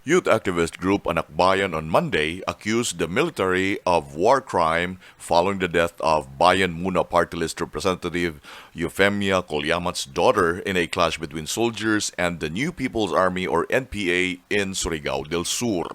Youth activist group Anakbayan on Monday accused the military of war crime following the death of Bayan Muna party list representative Euphemia Colyamat's daughter in a clash between soldiers and the New People's Army or NPA in Surigao del Sur.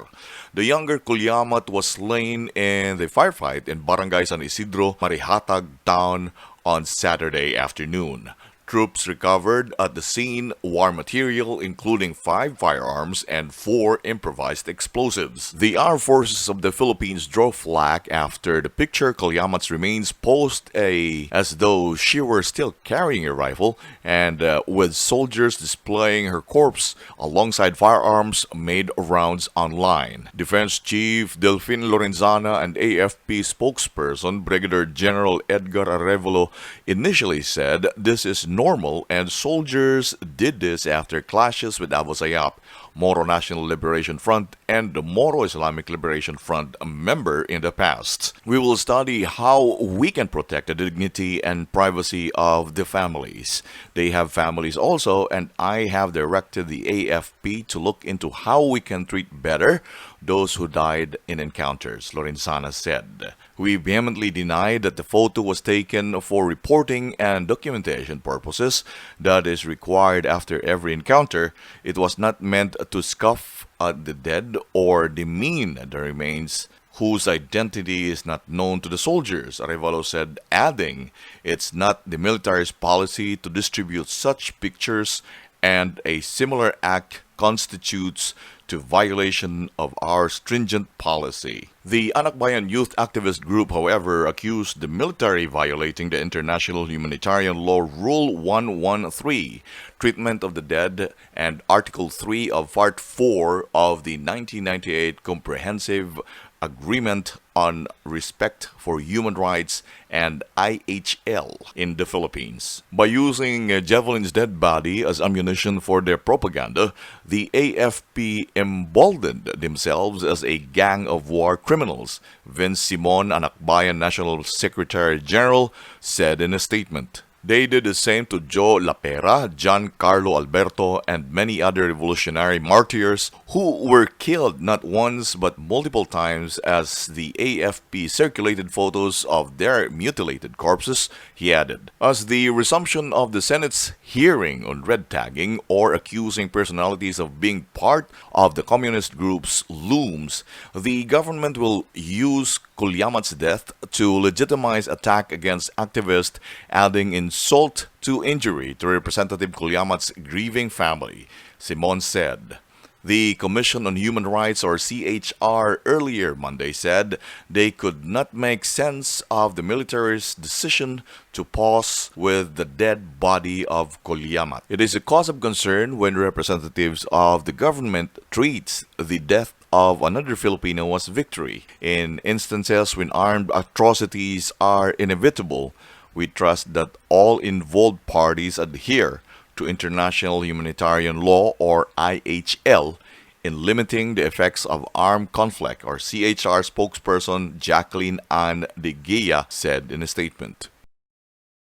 The younger Colyamat was slain in the firefight in Barangay San Isidro, Marihatag town on Saturday afternoon. Troops recovered at the scene war material including 5 firearms and 4 improvised explosives. The Armed Forces of the Philippines drew flak after the picture Colyamat's remains posed as though she were still carrying a rifle and with soldiers displaying her corpse alongside firearms made rounds online. Defense Chief Delfin Lorenzana and AFP spokesperson Brigadier General Edgar Arevalo initially said this is normal and soldiers did this after clashes with Abu Sayyaf, Moro National Liberation Front, and the Moro Islamic Liberation Front, a member in the past. We will study how we can protect the dignity and privacy of the families. They have families also, and I have directed the AFP to look into how we can treat better those who died in encounters, Lorenzana said. We vehemently deny that the photo was taken for reporting and documentation purposes that is required after every encounter. It was not meant to scoff at the dead or demean the remains whose identity is not known to the soldiers, Arevalo said, adding, it's not the military's policy to distribute such pictures and a similar act constitutes to violation of our stringent policy. The Anakbayan youth activist group, however, accused the military violating the International Humanitarian Law Rule 113, Treatment of the Dead, and Article 3 of Part 4 of the 1998 Comprehensive Agreement on Respect for Human Rights and IHL in the Philippines. By using Javelin's dead body as ammunition for their propaganda, the AFP emboldened themselves as a gang of war criminals, Vince Simon, Anakbayan National Secretary General, said in a statement. They did the same to Joe Lapera, Giancarlo Alberto, and many other revolutionary martyrs who were killed not once but multiple times as the AFP circulated photos of their mutilated corpses, he added. As the resumption of the Senate's hearing on red tagging or accusing personalities of being part of the communist groups looms, the government will use Colyamat's death to legitimize attack against activists, adding insult to injury to Representative Colyamat's grieving family, Simon said. The Commission on Human Rights, or CHR, earlier Monday said they could not make sense of the military's decision to pause with the dead body of Colyamat. It is a cause of concern when representatives of the government treats the death of another Filipino as victory. In instances when armed atrocities are inevitable, we trust that all involved parties adhere to international humanitarian law, or IHL, in limiting the effects of armed conflict, or CHR spokesperson Jacqueline Ann de Guia said in a statement.